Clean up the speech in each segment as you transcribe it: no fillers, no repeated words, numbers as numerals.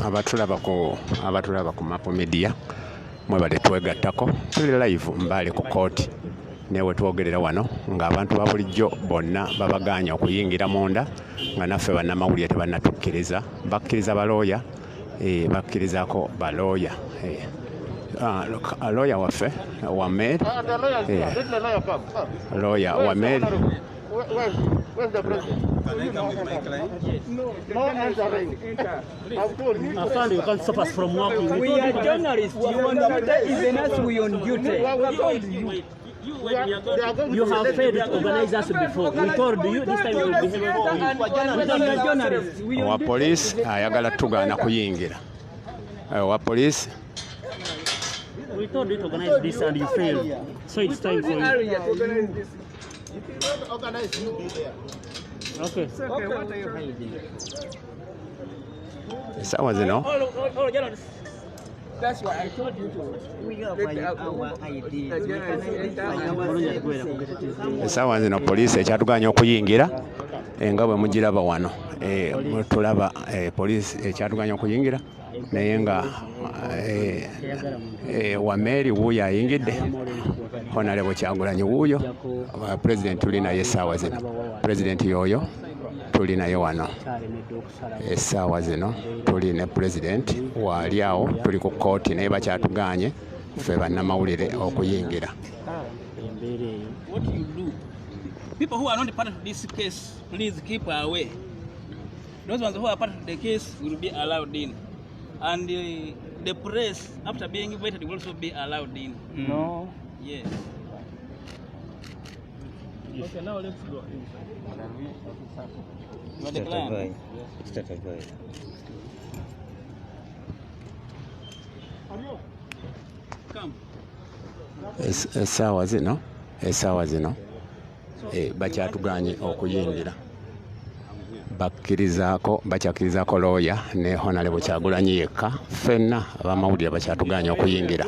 abatulaba ku Mapo Media mwebale twegattako tuli live Mbale ku kooti newe twogerera wano ng'abantu ba bulijjo bonna babaganya okuyingira munda nga naffe bannamawulire tebannatukkiriza bakkiriza balooya bakkirizaako balooya lawyer waffe Wameri lawyer Wameri Where's the president? No answering. I've told you. Afande, you can't stop us from working. We are journalists. You on duty, even as we on duty. You have failed to organize us before. We told you this time we will be able to. Journalists. Wa police ayagala tugaana kuyingira. Wa police. We told you to organize this and you failed. So it's time for you. If you don't organize, you'll be there. Okay. It's okay. What are you hiding? Sawa zino. That's why I told you to. We have our ID. Sawa zino police ekyatuganya okuyingira nga bwe mugiraba wano tulaba police ekyatuganya okuyingira naye nga Wameri wuuyo ayingidde Honorable Kyagulanyi wuuyo president tuli naye essaawa zino president yoyo tuli naye wano essaawa zino tuli ne president waali awo tuli ku kooti naye bakyatuganye ffe bannamawulire okuyingira. What you do? People who are not part of this case, please keep away. Those ones who are part of the case will be allowed in. And the press, after being invited, will also be allowed in. No. Yes. Okay, now let's go. You are the client. Come. Essaawa zino bakyatuganye okuyingira bakyakkirizaako lawyer ne Honorable Kyagulanyi yekka ffenna abamawulire bakyatuganye okuyingira.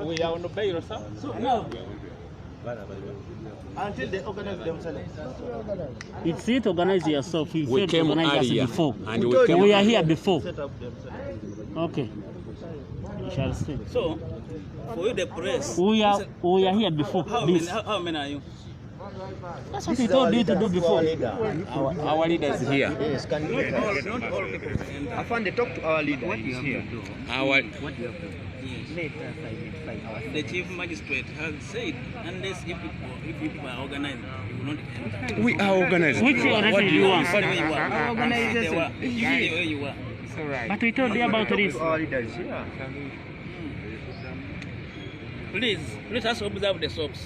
We are on the bail, sir. So now. Until they organize themselves. It's it, organize yourself. You We failed to came organize us earlier before. and We are here before. Set up themselves. Okay. We shall see. So, for you, the press. We are here before. How many are you? That's what we told you to do before. Our leader is here. Yes, can you Don't all people enter. Afande, talk to our leader. He's here. Our The chief magistrate has said, unless if people are organized, you will not enter. we are organized. Which organization do you want? Where you are. Organization. Where you are. It's all right. But we told you about this. Our leader is here. Please, let us observe the soaps.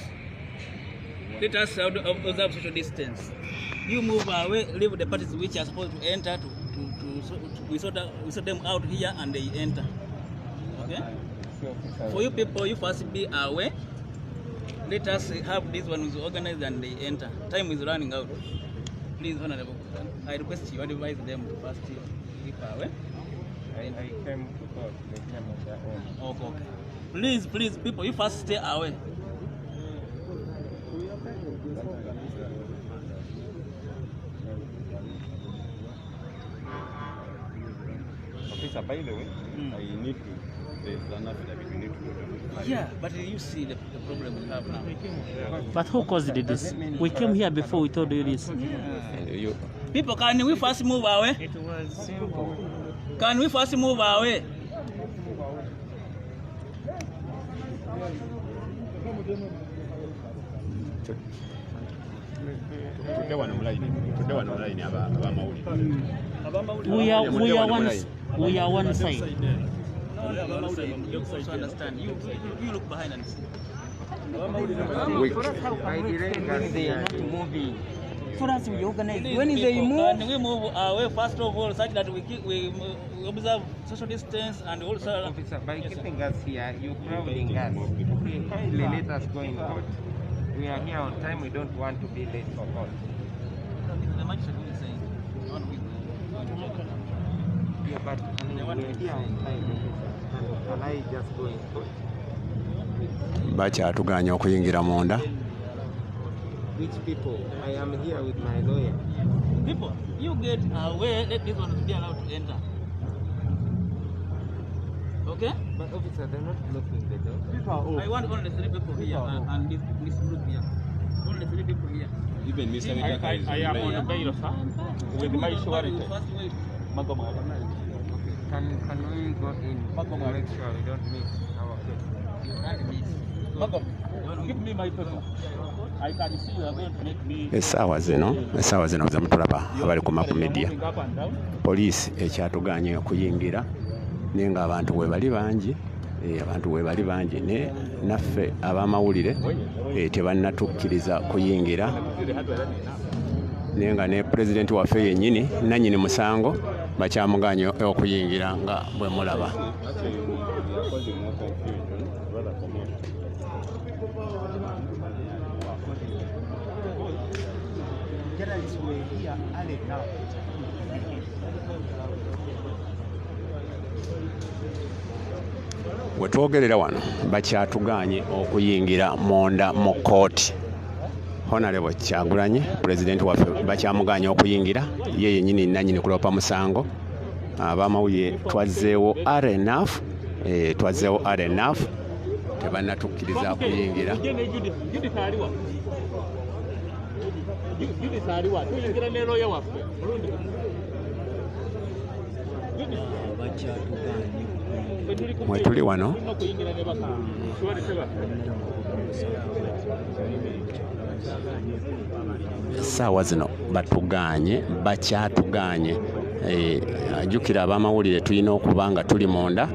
Let us observe social distance. You move away, leave the parties which are supposed to enter we sort them out here and they enter. Okay? For you people, you first be aware. Let us have this one who's organized and they enter. Time is running out. Please, Honorable, I request you advise them to first keep away. I came to court. They came on their own. Okay. Please, people, you first stay away. Officer, by the way, I need to. There's an affidavit we need to do. Yeah, but you see the problem we have now. But who caused this? We came here before we told you this. People, can we first move away? It was simple. Can we first move away? We are one side. You also understand. You look behind and see. I direct us they are not moving. For us, we organize. When they Can move, we move away first of all, such that we observe social distance and also. officer, by keeping us here, you crowding us. Kindly let us go in court. We are here on time. We don't want to be late for court. The magistrate will say, "One week." Yeah, but we are here on time. Can I just go in court? Bakyatuganya okuyingira munda. Which people? I am here with my lawyer. People, you get away, let this one be allowed to enter. Okay? But officer, they're not blocking the door. I want only 3 people here and this group here. Only 3 people here. Even Mr. Mitaka I am on bail, sir. With my surety. First wait. Can we go in to make sure we don't miss our case? Give me my paper. I can see you are going to make me. Essaawa zino ze mutulaba abali ku Map Media. Poliisi ekyatuganye okuyingira naye nga abantu we bali bangi ne naffe ab'amawulire tebannatukkiriza kuyingira naye nga ne pulezidenti waffe yennyini nannyini musango bakyamuganye okuyingira nga bwe mulaba. We twogerera wano bakyatuganye okuyingira munda mu kkooti. Honorable Kyagulanyi pulezidenti waffe bakyamuganye okuyingira ye yennyini nannyini kulopa musango. Ab'amawulire twazzeewo RNF tebannatukkiriza kuyingira. Mwe tuli wano essaawa zino bakyatuganye. Ajjukira ab'amawulire tulina okuba nga tuli munda.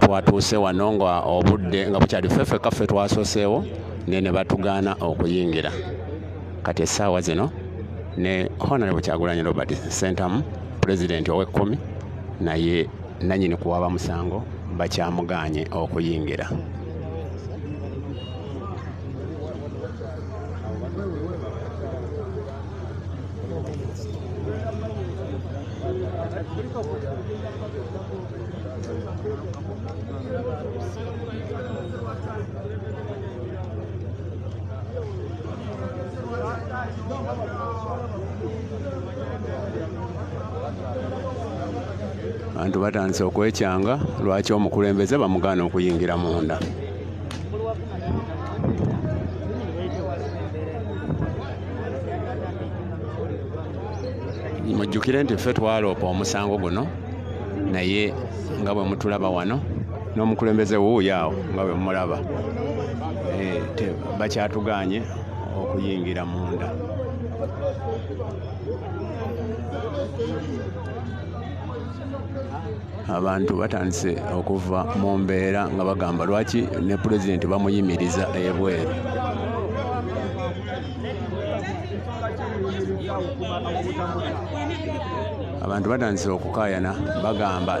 Twatuuse wano nga obudde nga bukyali ffeffe kaffe twasoseewo ne batugaana okuyingira. Kati essaawa zino ne Honorable Kyagulanyi Robert Ssentamu pulezidenti ow'e10 naye nannyini kuwaba musango bakyamuganye okuyingira. Abantu batandise okwekyanga lwaki omukulembeze bamugaana okuyingira munda. Mujjukire nti ffe twaloopa omusango guno naye nga bwe mutulaba wano n'omukulembeze wuuyaawo nga bwe mulaba bakyatuganye okuyingira munda. Abantu batandise okuva mu mbeera nga bagamba lwaki ne pulezidenti bamuyimiriza ebweru. Abantu batandise okukaayana bagamba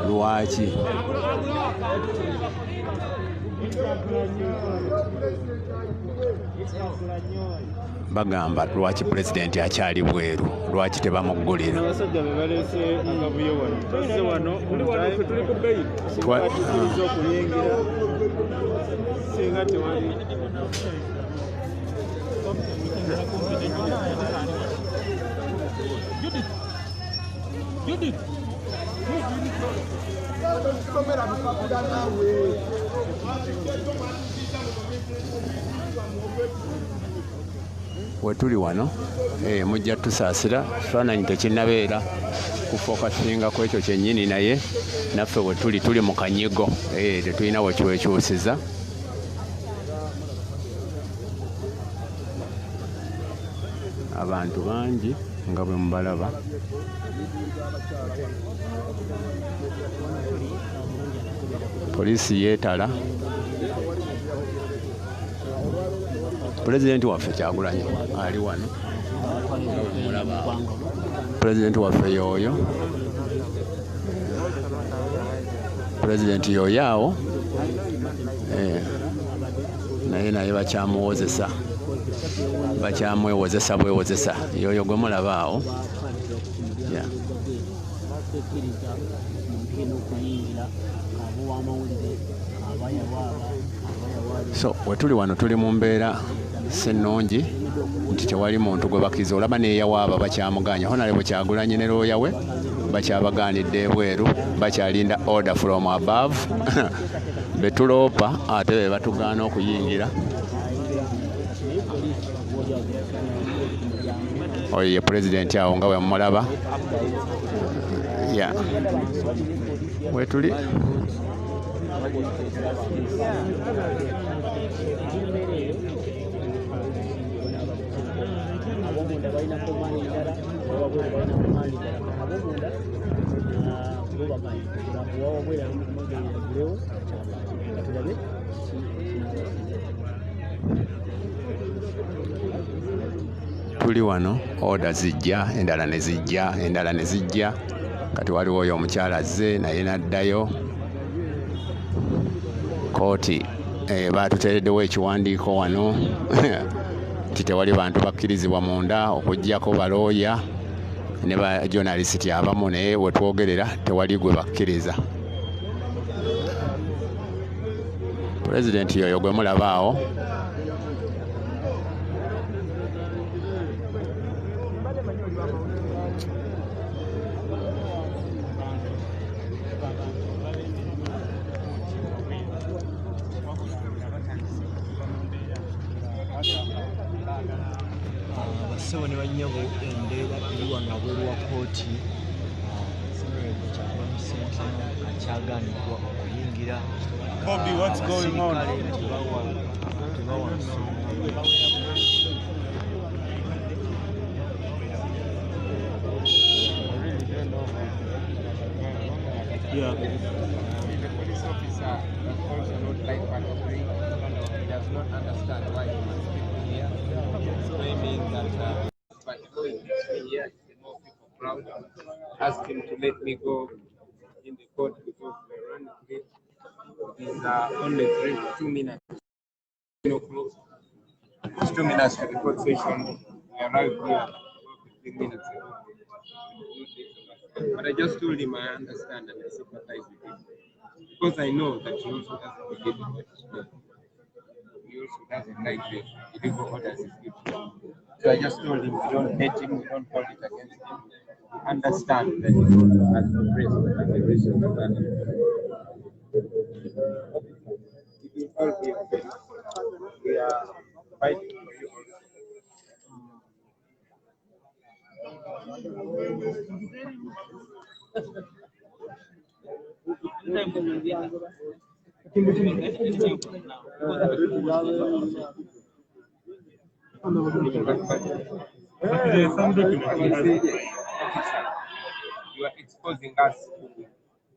lwaki pulezidenti akyali bweru, lwaki tebamuggulira. Abasajja be baleese akavuyo wano. Tuzze wano tuli ku bbeeyi. Tukkiriza okuyingira singa tewali. We tuli wano mujja tusaasira kifaananyi tekinnabeera kufokasinga ku ekyo kyennyini naye naffe we tuli mu kanyigo tetulina we kyekyusiza. Abantu bangi nga bwe mubalaba. Poliisi yeetala. Pulezidenti waffe Kyagulanyi ali wano. Pulezidenti waffe y'oyo. Pulezidenti y'oyaawo naye bakyamuwozesa. Bakyamwewozesa bwewozesa y'oyo gwe mulaba awo. So we tuli wano tuli mu mbeera sennungi nti tewali muntu gwe bakiza. Olaba neeyawaaba bakyamuganya. Honorable Kyagulanyi ne looya we bakyabagaanidde ebweru, bakyalinda order from above betuloopa ate be batugaana okuyingira. Oyo ye pulezidenti awo nga bwe mumulaba. Wetuli tuli wano, order zijja, endala ne zijja, endala ne zijja. Kati waliwo oyo omukyala azze naye n'addayo. Kooti baatuteereddewo ekiwandiiko wano nti tewali bantu bakkirizibwa munda okuggyako balooya ne ba journalist abamu, naye we twogerera tewali gwe bakkiriza. Pulezidenti yoyo gwe mulaba awo Bassebo ne bannyabo embeera eri wano wabweru wa kkooti. Akyagaanibwa okuyingira. Bobby, what's going on? Tebawa nsonga. The police officer is also not like Patrick. He does not understand why he must be here, claiming that but going here, the more people crowd. Ask him to let me go in the court because we run late. These are only 2 minutes. It's 2 minutes to the court session. We arrived here 15 minutes ago. But I just told him I understand and I sympathize with him. Because I know that he also doesn't believe in what he's doing. He also doesn't like the illegal orders he's given. So I just told him we don't hate him, we don't hold it against him. We understand that he's not as oppressed like the rest of the country. It will all be okay. We are fighting for you also. You are exposing us to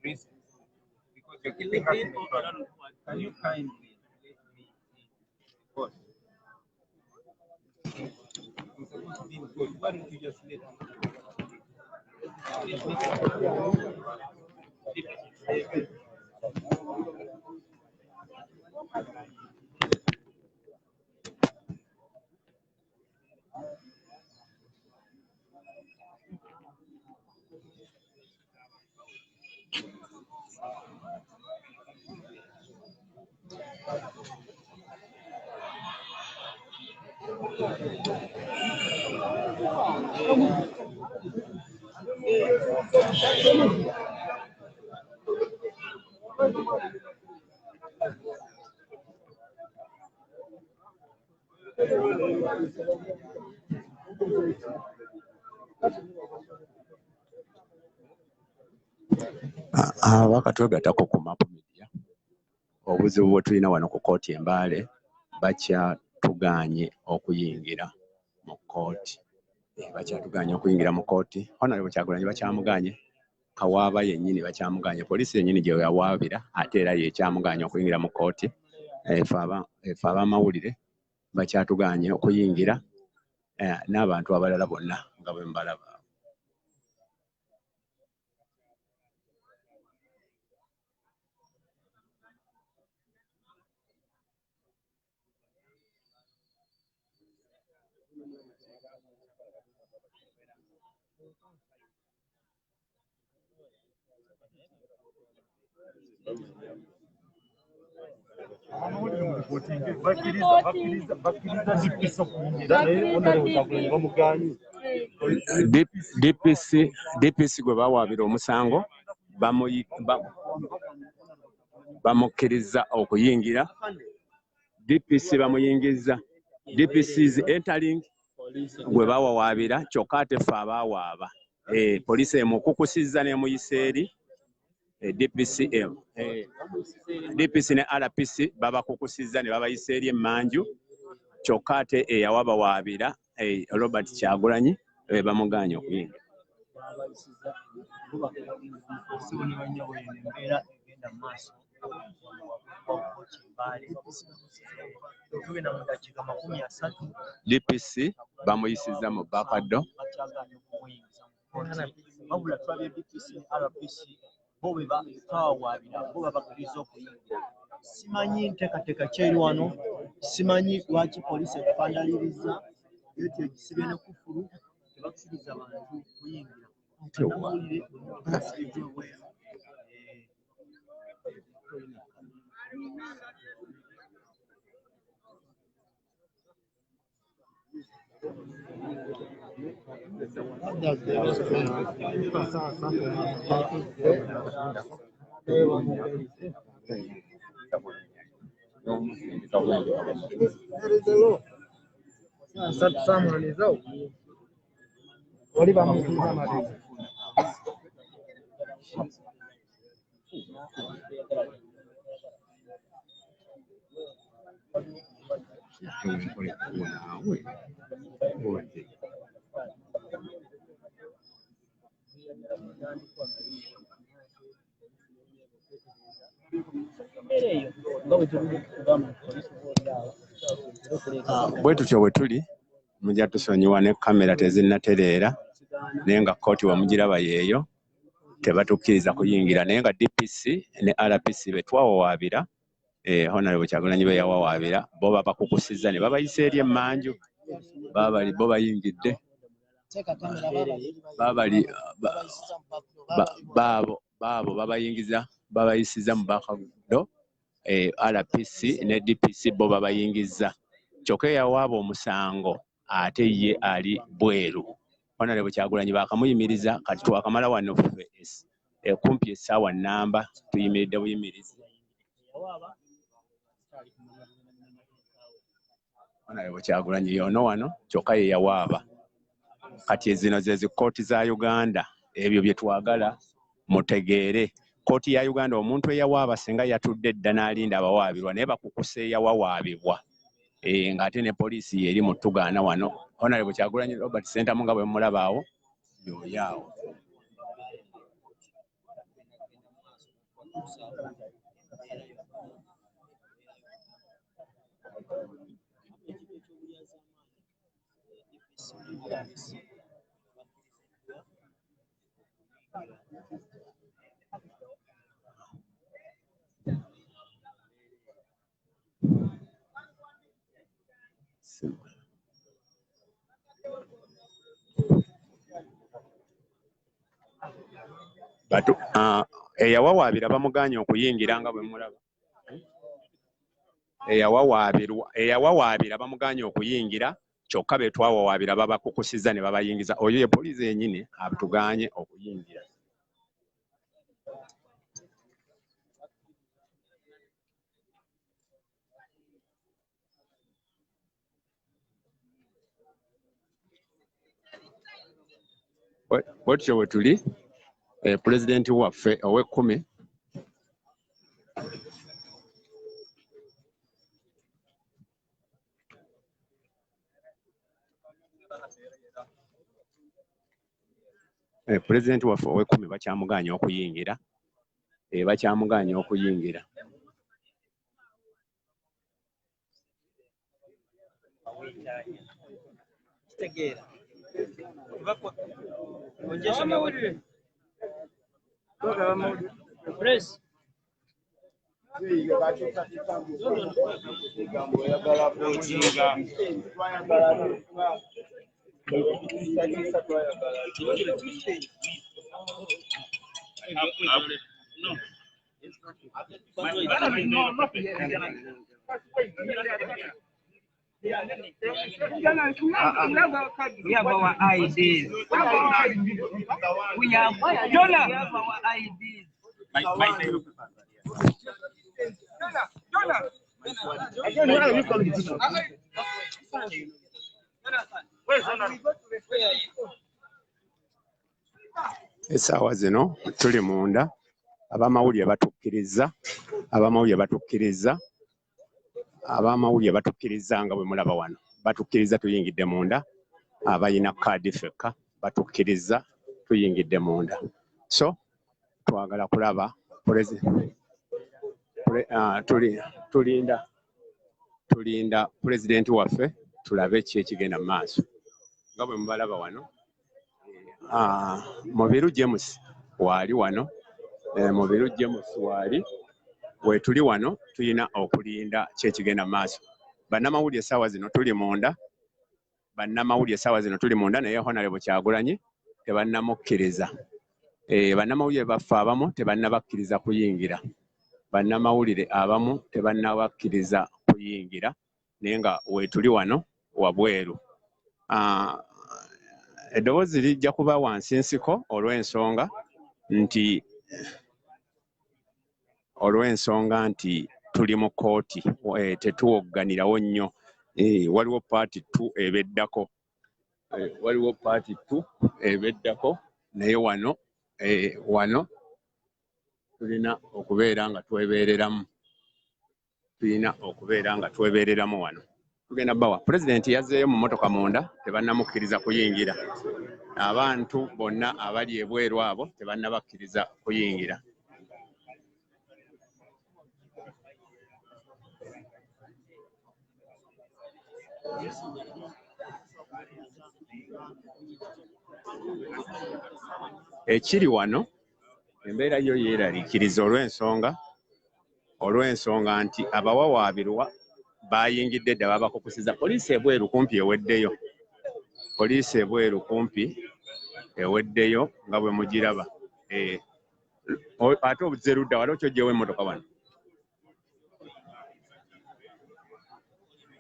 risk because you're keeping us in the front. Can you kindly let me in the court? I'm supposed to be in court. Why don't you just let me? Bakatwegattako ku Map Media. Obuzibu bwe tulina wano ku kkooti e Mbale, bakyatuganye okuyingira mu kkooti. Bakyatuganye okuyingira mu kkooti. Honorable Kyagulanyi bakyamuganye. Kawaaba yennyini bakyamuganye. Poliisi yennyini gye yawaabira ate era ye kyamuganye okuyingira mu kkooti. Ffe ab'amawulire bakyatuganye okuyingira n'abantu abalala bonna nga bwe mbalaba. DPC gwe bawaabira omusango bamukkiriza okuyingira. DPC bamuyingiza. DPC is entering gwe bawawaabira kyokka ate ffe abaawaaba. Poliisi emukukusizza n'emuyisa eri DPC ne RPC babakukusizza ne babayisa eri emmanju kyokka ate eyawabawaabira Robert Kyagulanyi bamuganye okuyingira. DPC bamuyisizza mu bakaddo. Wabula twabye DPC ne RPC bo be bawaabira bo babakkiriza okuyingira. Simanyi nteekateeka kyeri wano, simanyi lwaki poliisi ekupandaliriza yoti egisibye ne kufulu tebakkiriza bantu kuyingira. Namawulire Someone is out. What about bwe tutyo bwe tuli mujja tusonyiwa ne kamera tezinnatereera naye nga kkooti wamugiraba yeeyo tebatukkiriza kuyingira naye nga DPC ne RPC be twawawaabira Honorable Kyagulanyi be yawawaabira bo babakukusizza ne babayisa eri emmanju babali bo bayingidde baabo babayingiza babayisiza mu bakaddo. RPC ne DPC bo babayingiza kyokka eyawaaba omusango ate ye ali bweru. Honorable Kyagulanyi bakamuyimiriza kati twakamala wano ffe kumpi essaawa nnamba tuyimiridde buyimirizi. Honorable Kyagulanyi yono wano kyokka ye yawaaba. Kati zino ze zikkooti za Uganda ebyo bye twagala mutegeere. Kkooti ya Uganda omuntu eyawaaba singa yatudde dda n'alinda abawaabirwa naye bakukuse eyawawaabibwa ng'ate ne poliisi yeri mu tugaana wano. Honorable Kyagulanyi Robert Ssentamu nga bwe mulaba awo y'oyaawo. Eyawawaabira bamuganye okuyingira nga bwe mulaba. Eyawawaabira bamuganye okuyingira kyokka be twawawaabira babakukusizza ne babayingiza. Oyo ye poliisi yennyini atuganye okuyingira. Bwetyo bwe tuli pulezidenti waffe ow'ekkumi pulezidenti waffe ow'ekkumi bakyamuganya okuyingira. Bakyamuganya okuyingira. Press. No. We have our IDs. We have our IDs. Essaawa zino tuli munda abamawulire batukkiriza nga bwe mulaba wano batukkiriza tuyingidde munda abayina kaadi fekka batukkiriza tuyingidde munda so twagala kulaba tulinda pulezidenti waffe tulabe ki ekigenda mu maaso nga bwe mubalaba wano Mubiru James waali wano Mubiru James waali wetuli wano tulina okulinda kyekigenda maaso bannamawulire essaawa zino tuli munda naye Honorable Kyagulanyi tebannamukkiriza bannamawulire baffe abamu tebannabakkiriza kuyingira bannamawulire abamu tebannabakkiriza kuyingira naye nga wetuli wano wabweru eddoboozi lijja kuba wansi nsiko olw'ensonga nti tuli mu kooti tetuwogganirawo nnyo waliwo paati 2 ebeddako naye wano tulina okubeera nga twebeereramu wano tugenda bawa pulezidenti yazzeeyo mu motoka munda tebannamukkiriza kuyingira abantu bonna abali ebweru abo tebannabakkiriza kuyingira ekiri wano embeera yo yeeraliikiriza olw'ensonga nti abawawaabirwa bayingidde dda babakukusiza poliisi ebweru kumpi eweddeyo nga bwe mugiraba ate obuzze ludda wali okyogyewo emmotoka wano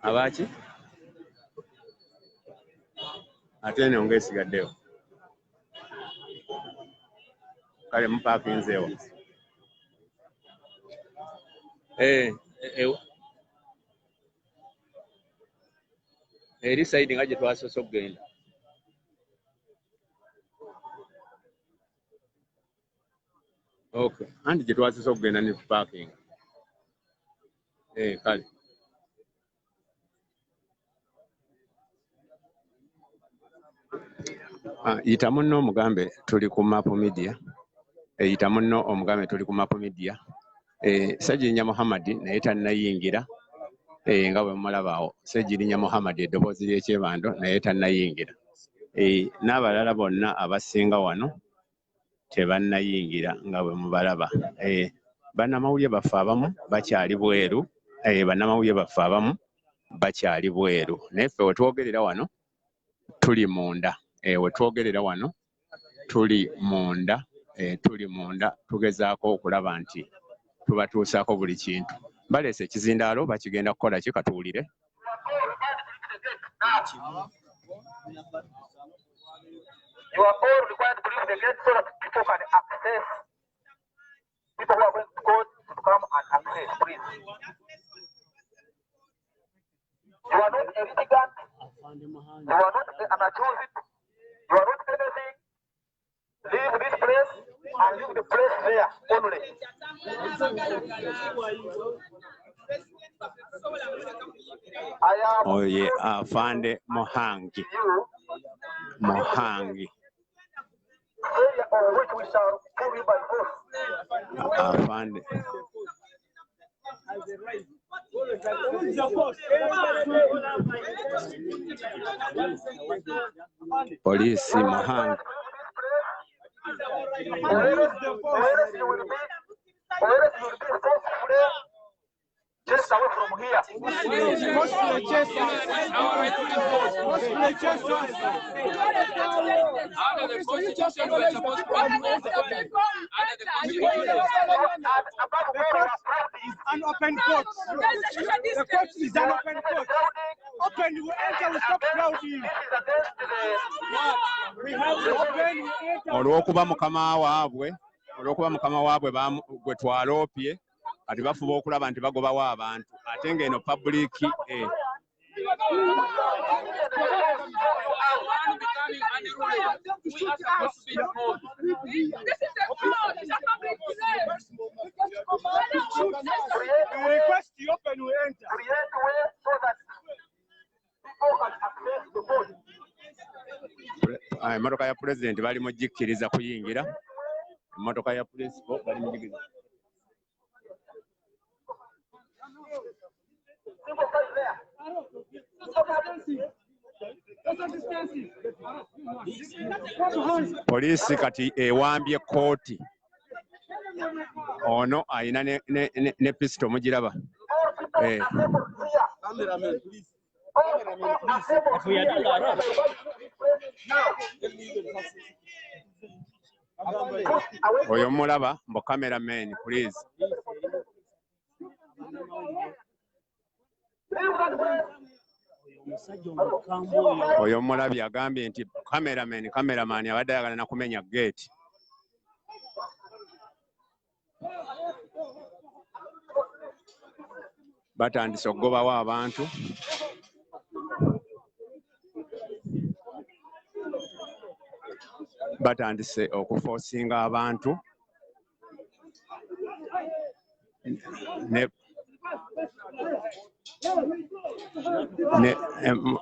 abaaki ate eno ng'esigaddeyo kale mupaakinzeewo eri sayidi nga gye twasoose okugenda anti gye twasoose okugenda ne tupaakinga kale yita munno omugambe tuli ku Map Media Ssajjirinya Muhammad naye tannayingira nga bwe mulaba awo Ssajjirinya Muhammad eddoboozi ly'ekyebando naye tannayingira n'abalala bonna abasinga wano tebannayingira nga bwe mubalaba bannamawulire baffe abamu bakyali bweru naye ffe wetwogerera wano tuli munda tuli munda tugezaako okulaba nti tubatuusaako buli kintu baleese ekizindaalo bakigenda kukola ki katuwulire You are all required to leave the gate so that people can access. People who are going to court to come and access, please. You are not a litigant. You are not an accused. You are not anything. Leave this place and leave the place there only. Oye afande Mohangi. Which we shall prove you by force. Afande. Police Mohangi. Just away from here. an open court. The court is an open court. Open, we enter, we stop crowding. We have to open, we enter. Olw'okuba mukama waabwe gwe twaloopye kati bafuba okulaba nti bagobawo abantu ate ng'eno public request you open, we enter. Emmotoka ya pulezidenti bali mugikkiriza kuyingira. Emmotoka ya principal bali mugikkiriza. Poliisi kati ewambye kooti. Ono ayina ne pisito mugiraba. Oyo mulaba mbo cameraman please. Oyo mulabi agambye nti cameraman abadde ayagala na kumenya gate. Batandise okugobawo abantu. Batandise okuforcinga abantu.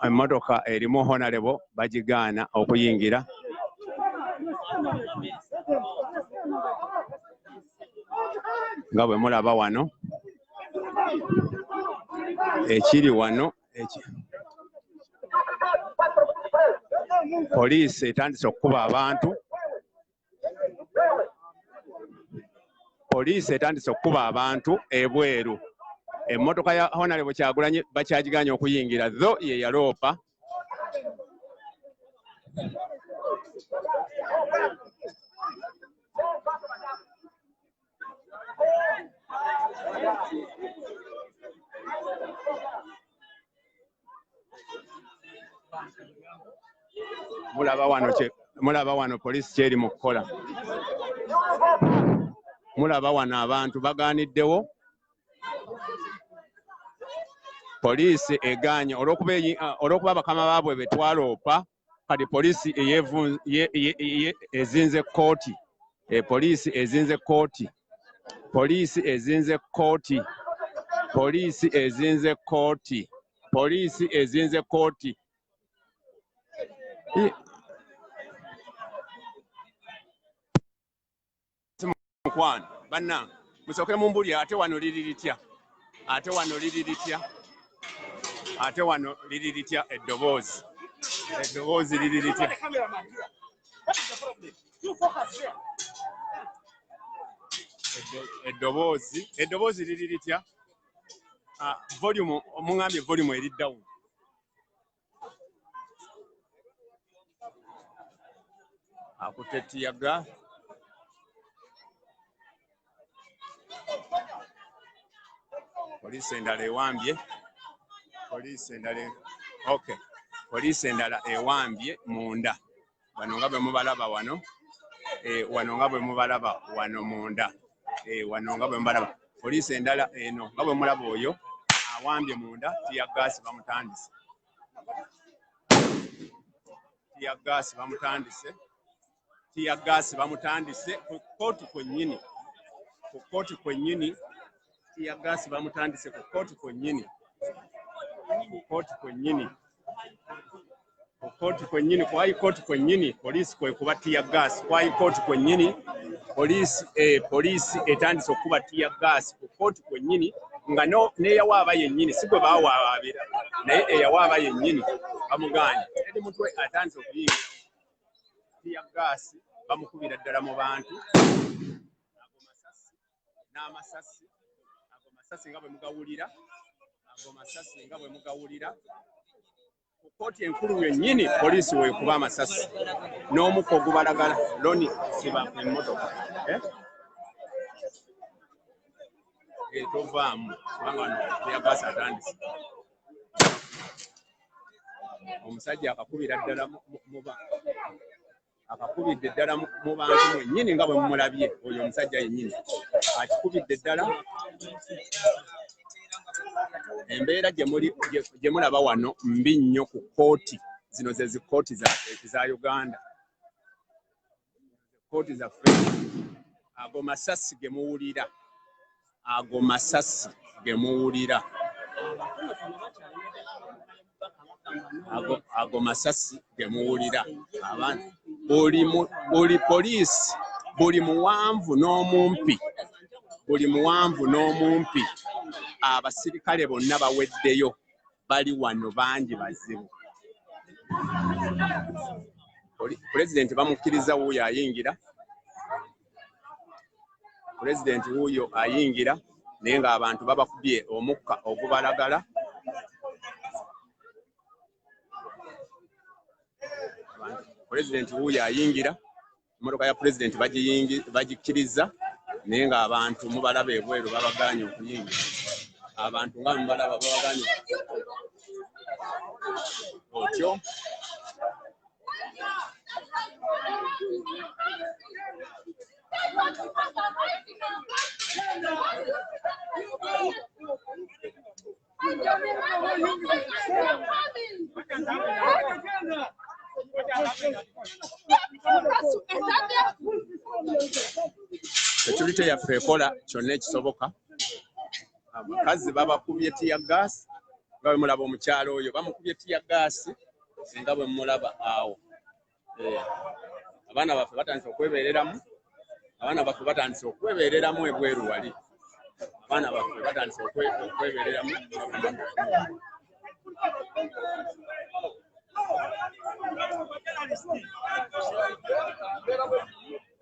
Emmotoka erimu honorable bagigaana okuyingira. Nga bwe mulaba wano ekiri wano poliisi etandise okukuba abantu. Poliisi etandise okukuba abantu ebweru. Emmotoka ya honorable Kyagulanyi bakyagiganye okuyingira tho ye yaloopa. Mulaba wano poliisi kyeri mu kukola. Mulaba wano abantu bagaaniddewo. Poliisi eganye olw'okuba bakama baabwe be twaloopa kati poliisi ezinze kooti. Poliisi ezinze kooti. Poliisi ezinze kooti. Poliisi ezinze kooti. Poliisi ezinze kooti. Mukwano bannange musooke mumbuli ate wano liri litya. Ate wano liri litya. Ate wano liri litya eddoboozi. Eddoboozi liri litya. Eddoboozi liri litya. Volume omungambye volume eri down. Akutetiyaga. Poliisi endala ewambye. Poliisi endala okay. Poliisi endala ewambye munda. Wano nga bwe mubalaba wano. Wano nga bwe mubalaba wano munda. Wano nga bwe mubalaba. Poliisi endala eno nga bwe mulaba oyo awambye munda tiyaggaasi bamutandise. Tiyaggaasi bamutandise. Tiyaggaasi bamutandise ku kooti kwennyini. Ku kooti kwennyini. Tiyaggaasi bamutandise ku kooti kwennyini. Kooti kwennyini. Kooti kwennyini kwa hii kooti kwennyini poliisi kwe kuba tiyaggaasi kwa hii kooti kwennyini poliisi etandise okuba tiyaggaasi ku kooti kwennyini nga neyawaaba yennyini si gwe baawaabira naye eyawaaba yennyini bamuganye eri mutwe atandise okuyingira tiyaggaasi bamukubira ddala mu bantu ago masasi n'amasasi ago masasi nga bwe mugawulira ago masasi nga bwe mugawulira ku kooti enkulu yennyini poliisi weekuba amasasi n'omukka ogubalagala loni siba emmotoka tovaamu kubanga wano teyagaasa atandise. Omusajja akakubira ddala akakubidde ddala mu bantu mwennyini nga bwe mumulabye oyo omusajja yennyini akikubidde ddala. Embeera gye mulaba wano mbi nnyo ku kkooti zino ze zikkooti za Uganda. Kkooti zaffe ago masasi ge muwulira ago masasi ge muwulira abantu buli poliisi buli muwanvu n'omumpi abasirikale bonna baweddeyo bali wano bangi bazibu. Pulezidenti bamukkiriza wuuyo ayingira. Pulezidenti wuuyo ayingira naye ng'abantu babakubye omukka ogubalagala. Pulezidenti wuuyo ayingira, emmotoka ya pulezidenti bagikkiriza naye ng'abantu mubalaba ebweru babagaanye okuyingira. Abantu nga mubalaba babagaanye otyo. Security yaffe ekola kyonna ekisoboka. Abakazi babakubye tiyagaasi nga bwe mulaba omukyalo oyo bamukubye tiyagaasi nga bwe mulaba awo. Abaana baffe batandise okwebeereramu ebweru wali. Abaana baffe batandise okwebeereramu.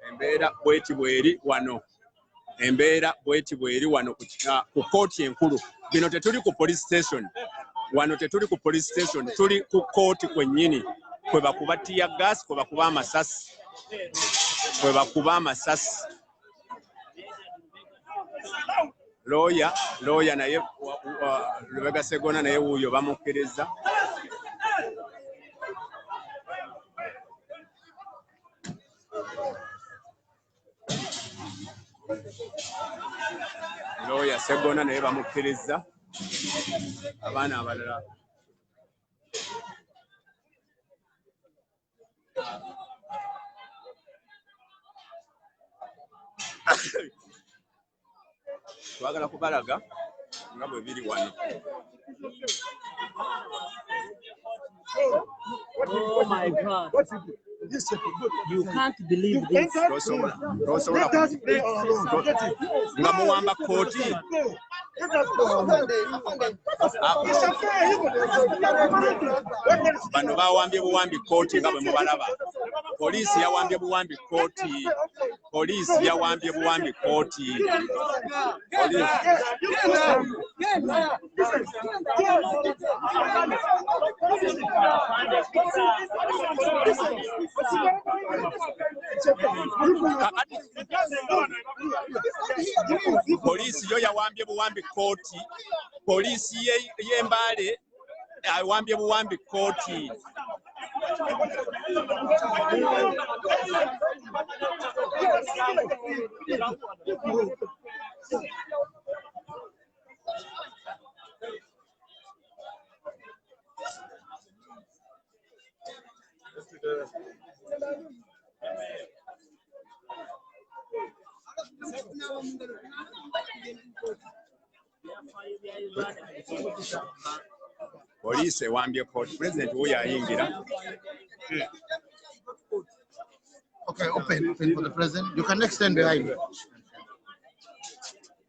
Embeera bweti bweri wano ku kkooti enkulu. Bino tetuli ku police station. Wano tetuli ku police station, tuli ku kkooti kwennyini kwe bakuba tiyagaasi, kwe bakuba amasasi. Looya naye Lubega Sseggona naye wuuyo bamukkiriza. Looya Sseggona naye bamukkiriza. Abaana abalala twagala kubalaga nga bwe biri wano. Oh my God. You can't believe this. Nga muwamba kkooti. Bano bawambye buwambi kkooti nga bwe mubalaba. Poliisi yawambye buwambi kkooti. Poliisi yo yawambye buwambi kkooti. Poliisi y'Embale awambye buwambi kkooti. Poliisi ewambye kkooti. Pulezidenti wuuyo ayingira. Okay, open for the president. You can extend behind.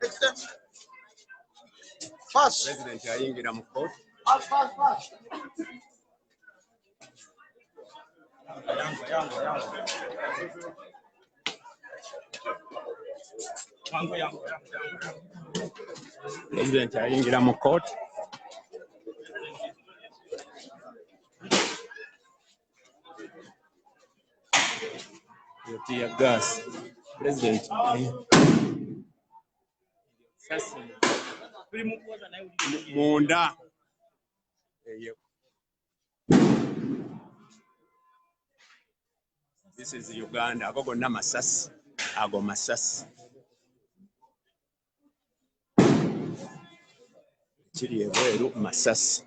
Extend. Fast. Pulezidenti ayingira mu kkooti. Fast. Pulezidenti ayingira mu kkooti. Tear gas. President. munda. This is Uganda. Ago gonna masasi. Ago masasi. Kiri ebweru masasi.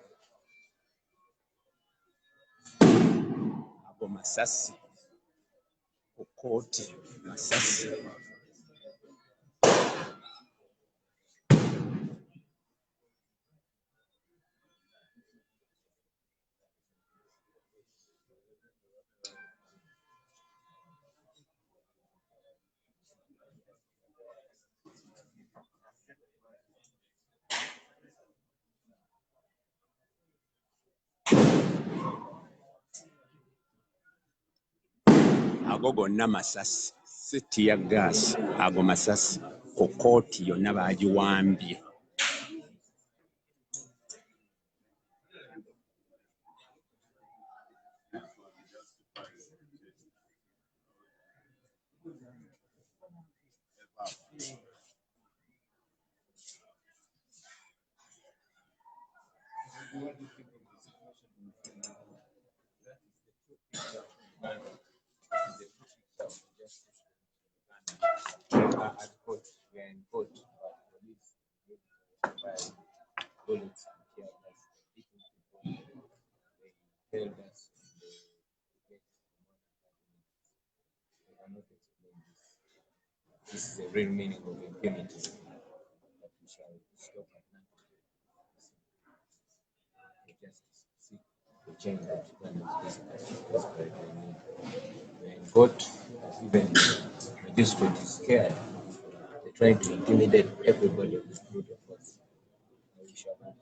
Ago masasi. Okoti masasi. Ago gonna masasi. Siti ya gas. Ago masasi. Okoti yonna bagiwambye. This is the real meaning of impunity that we shall stop at nothing. Justice, seek the change that Uganda is desperately need. We're in court, even the district is scared. They're trying to intimidate everybody with brutal force. We shall not.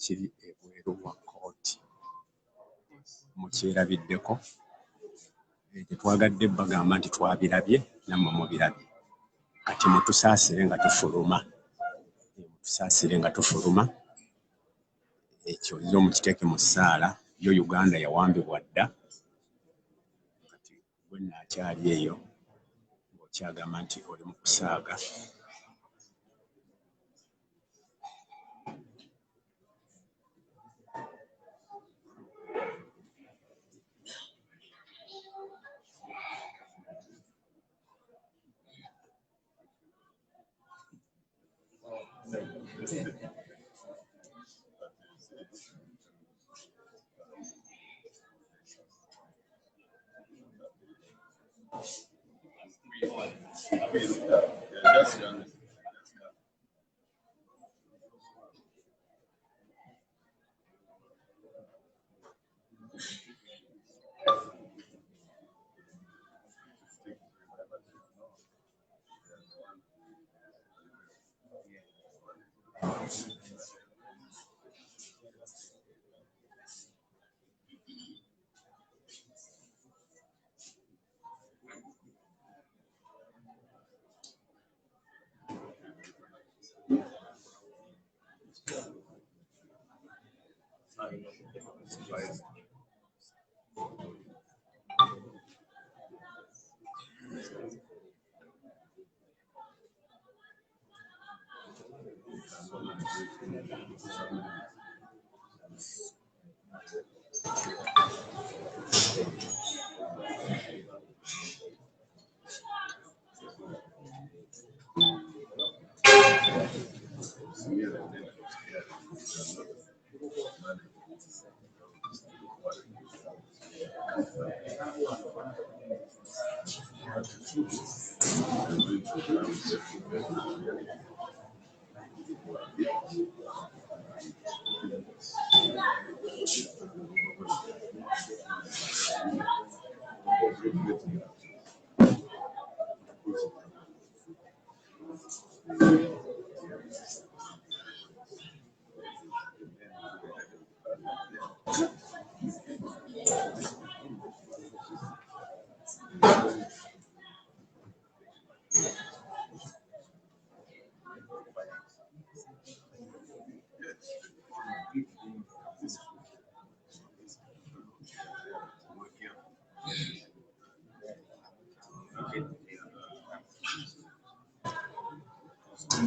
Kiri ebweru wa kooti. Mukyerabiddeko. Tetwagadde bagamba nti twabirabye nammwe mubirabye. Kati mutusaasire nga tufuluma. Mutusaasire nga tufuluma. Ekyo zo mukiteeke mu ssaala. Yo Uganda yawambibwa dda. Kati gwe naakyali eyo ng'okyagamba nti oli mu kusaaga.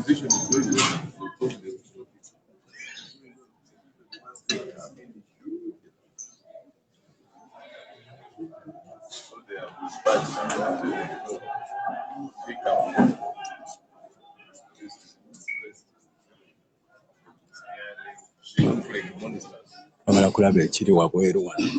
position is going good. So they are pick up. Bamala kulaba ekiri wabweru wano.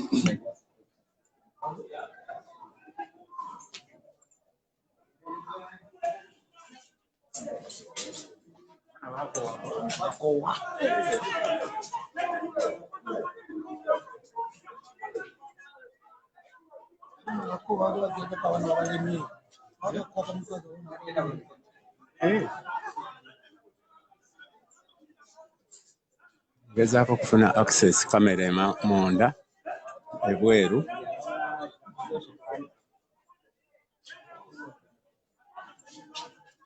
Gezaako okufuna access kamera munda ebweru.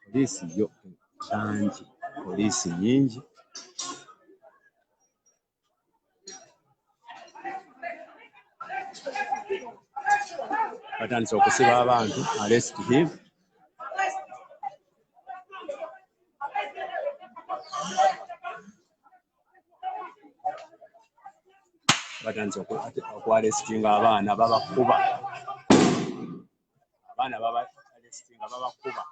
Poliisi yo bangi, poliisi nyingi. Batandise okusiba abantu arrest him. Batandise okuarrestinga abaana babakuba. Abaana babaarrestinga babakuba.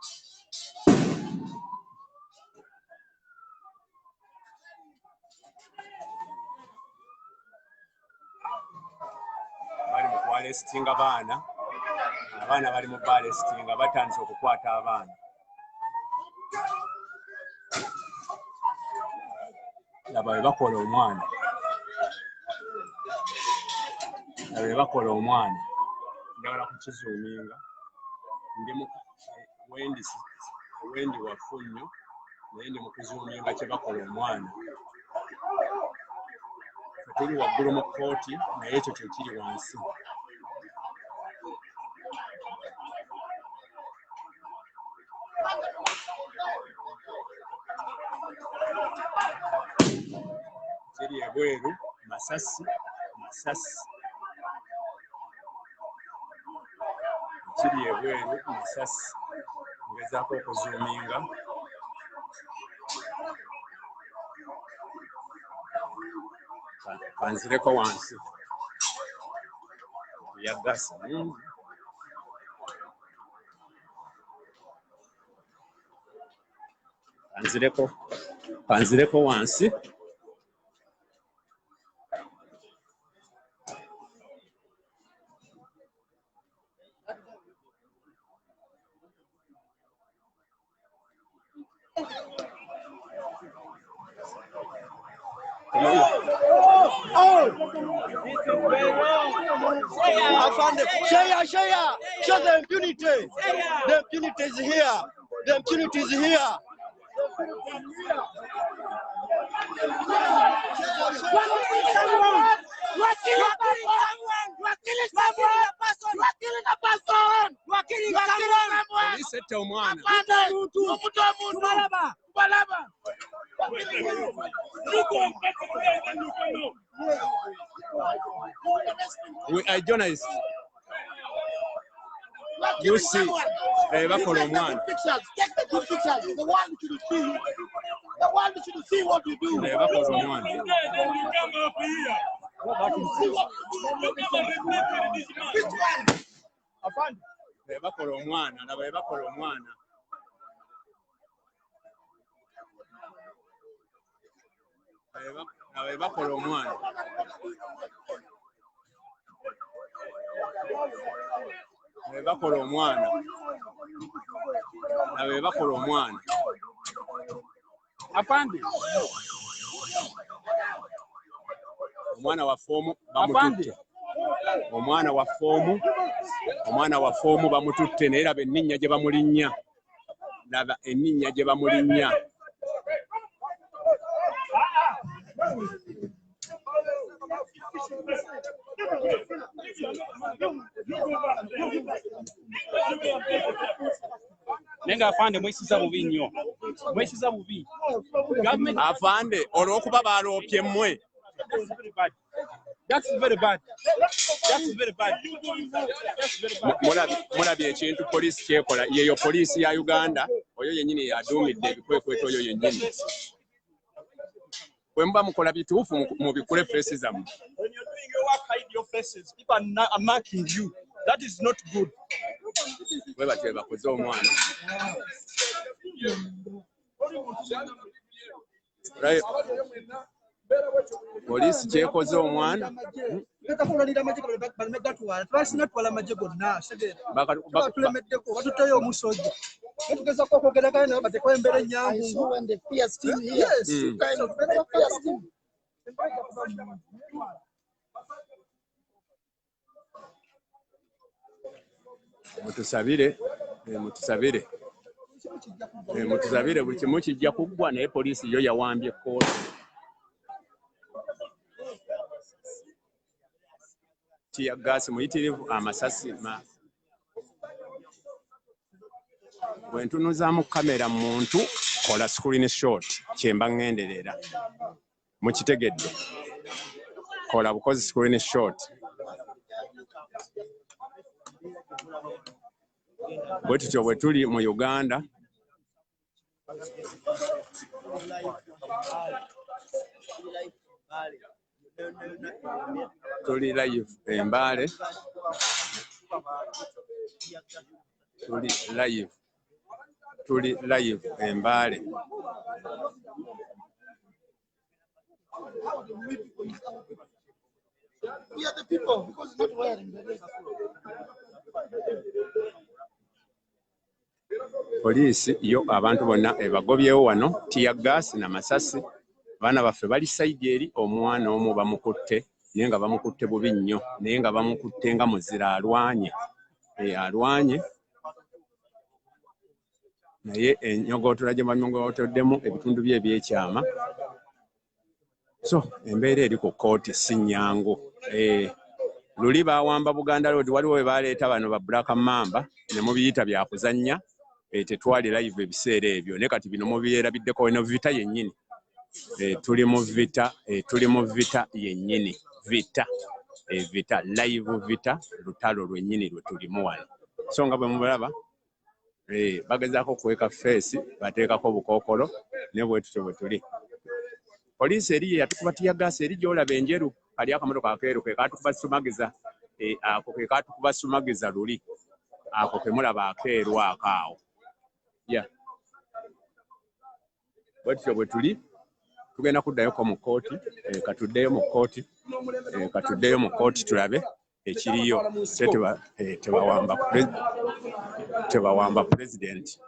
Bali mu kuarrestinga abaana bali mu kuarrestinga batandise okukwata abaana. Laba bwe bakola omwana. Laba bwe bakola omwana. Njagala kukizuuminga. Ndi mu wendi wafunnyo naye ndi mu kuzuuminga kye bakola omwana. Tuli waggulu mu kkooti naye ekyo kye kiri wansi. Kiri ebweru masasi. Kiri ebweru masasi. Ngezaako okuzuuminga. Kanzireko wansi. Ya gasi. Kanzireko wansi. Show the impunity. The impunity is here. The impunity is here. We are journalists. You see, bakola omwana. Take the good pictures. The one should see. The one should see what you do. Bakola omwana. Bakola omwana. Laba bakola omwana. Bakola omwana. Bakola omwana. Bakola omwana. Afande. Omwana wa fomu bamututte. Omwana wa fomu bamututte naye laba enninnya gye bamulinnya. Nenga afande mwesiza bubi nnyo. Mwesiza bubi. Afande olw'okuba baloopye mmwe. That's very bad. That's very bad. That's very bad. Mulabye ekintu poliisi kyekola yeyo poliisi ya Uganda oyo yennyini yaduumidde ebikwekweto oyo yennyini bwe muba mukola bituufu mu bikule feesi zammwe. When you're doing your work, hide your faces. People are marking you. That is not good. Bwe batyo bakoze omwana. Right. Poliisi kyekoze omwana. So when the fierce team here, you kind of fierce team. Mutusabire buli kimu kijja kuggwa naye poliisi yo yawambye kkooti. Tiya gaasi muyitirivu amasasi bwe ntunuza mu kamera muntu kola screen shot kyemba ŋŋenderera mukitegedde kola bukozi screen shot bwe tutyo bwe tuli mu Uganda tuli live Mbale tuli live Mbale We are the people because it's not wearing the rest. Poliisi yo abantu bonna ebagobyewo wano tiya gaasi na masasi baana baffe bali sayidi eri omwana omu bamukutte naye nga bamukutte bubi nnyo naye nga bamukutte nga muzira alwanye naye enyogootola gye banyogootoddemu ebitundu bye ebyekyama so embeera eri ku kkooti si nnyangu luli baawamba Buganda Road waliwo we baleeta bano ba Black Mamba ne mubiyita bya kuzannya tetwali live ebiseera ebyo ne kati bino mubyerabiddeko eno vita yennyini tuli mu vita yennyini vita live vita lutalo lwennyini lwe tulimu wano so nga bwe mubulaba bagezaako kuweka feesi bateekako bukookolo ne bwe tutyo bwe tuli poliisi eri yatukuba tiya gaasi eri gy'olaba enjeru kali akamotoka akeeru ke kaatukuba sumagiza ako ke kaatukuba sumagiza luli ako ke mulaba akeeru akaawo bwe tutyo bwe tuli tugenda kuddayoko mu kkooti katuddeyo mu kkooti tulabe ekiriyo tebawamba pulezidenti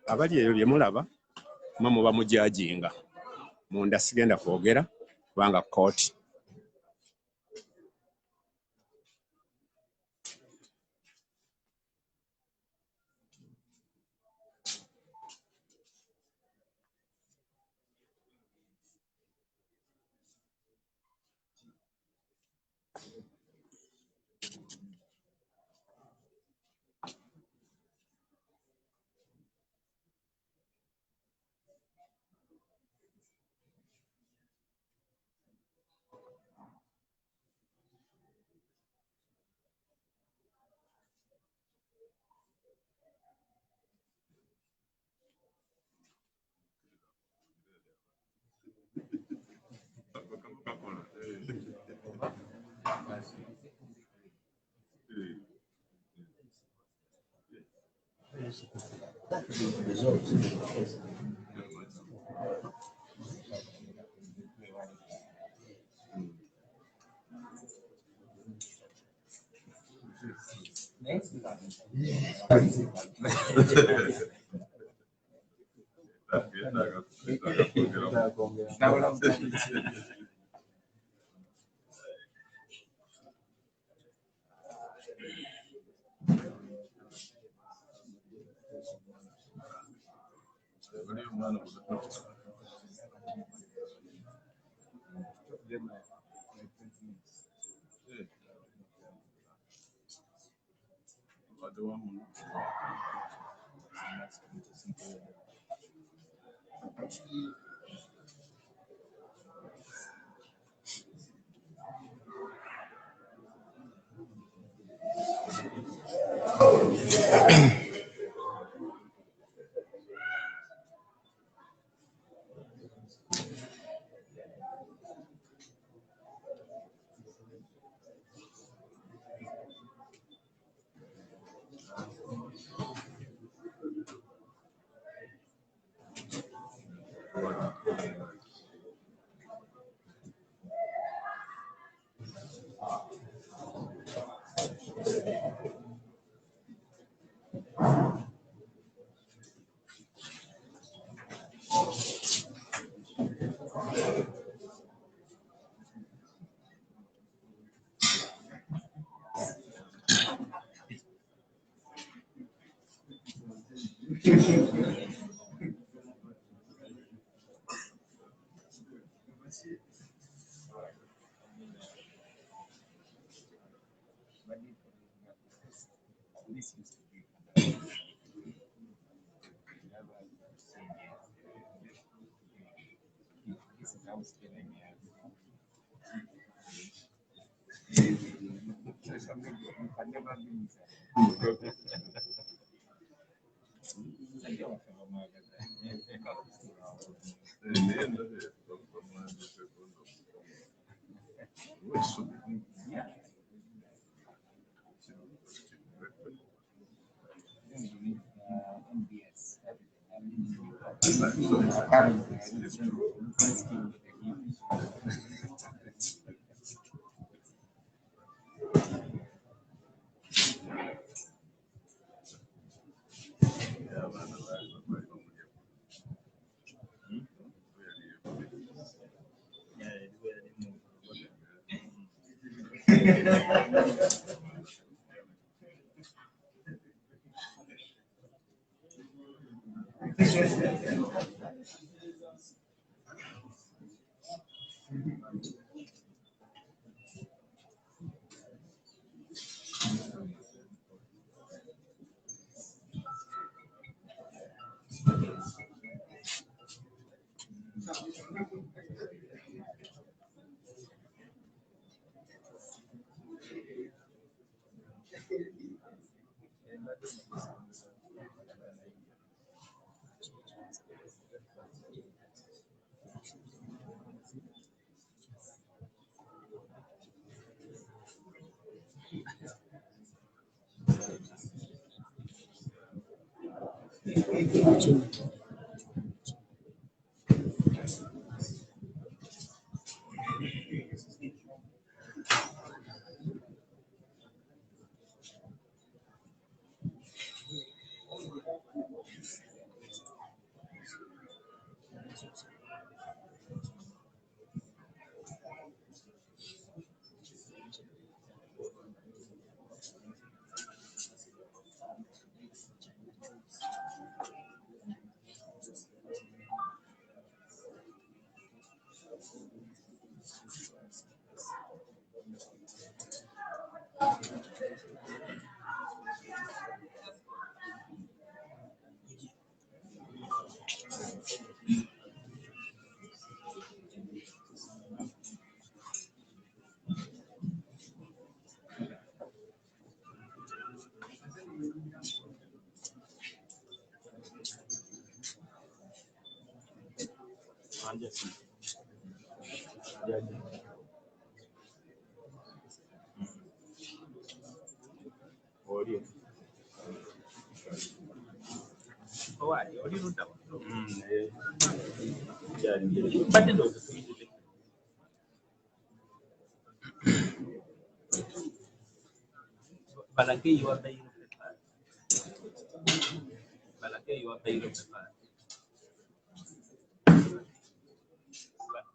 abali eyo bye mulaba mwe muba mujajinga munda sigenda kwogera kubanga kkooti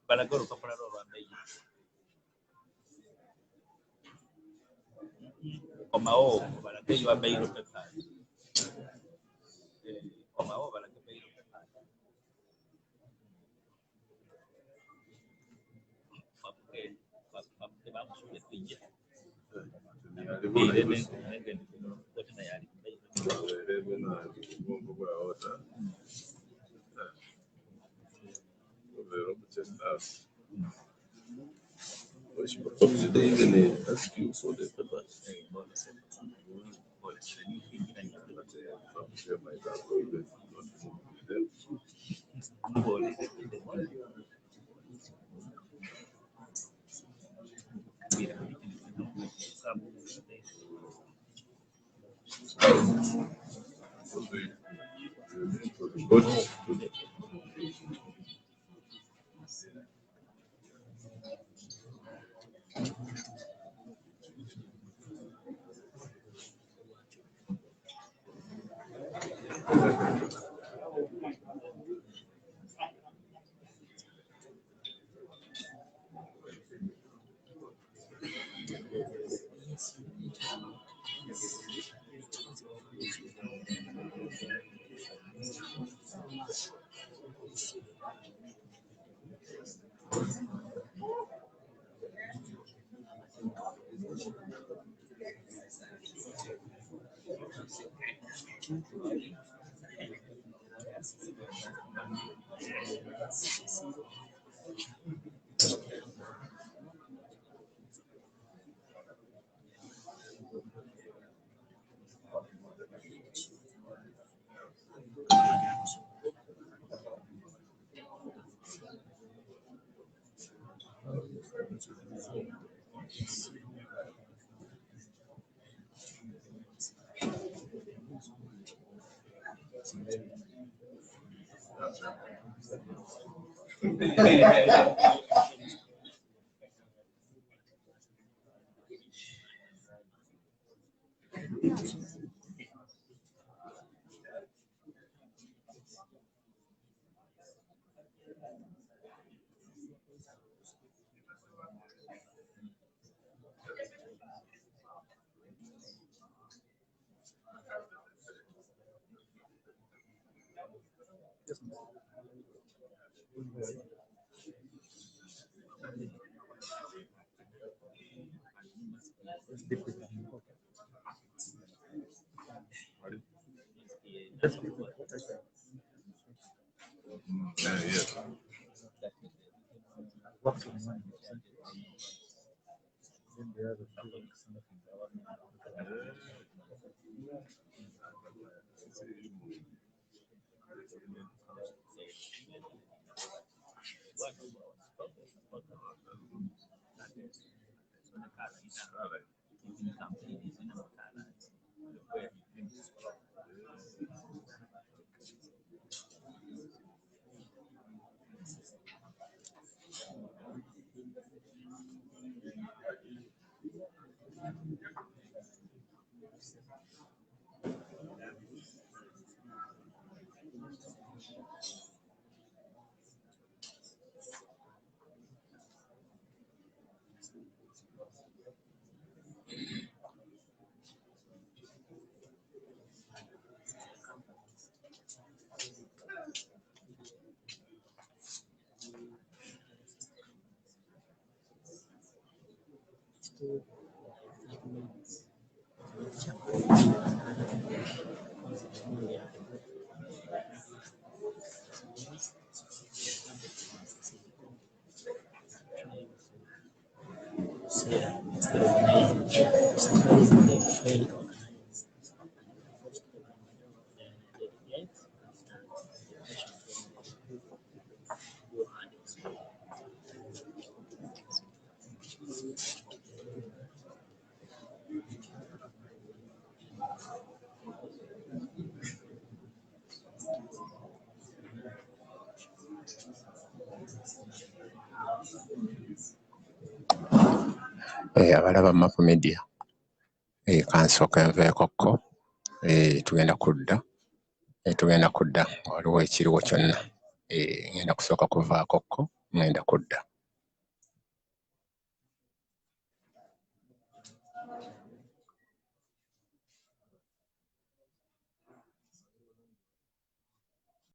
Balagoro kapala roba beyi. Omao balagay wa beyi pepa. Omao balagay beyi pepa. Pakai pakai bangsu ya tiga. Ini They even ask you for the papers. Abalaba Map Media kansooka nveekokko tugenda kudda waliwo ekiriwo kyonna ngenda kusooka kuvaakokko ngenda kudda.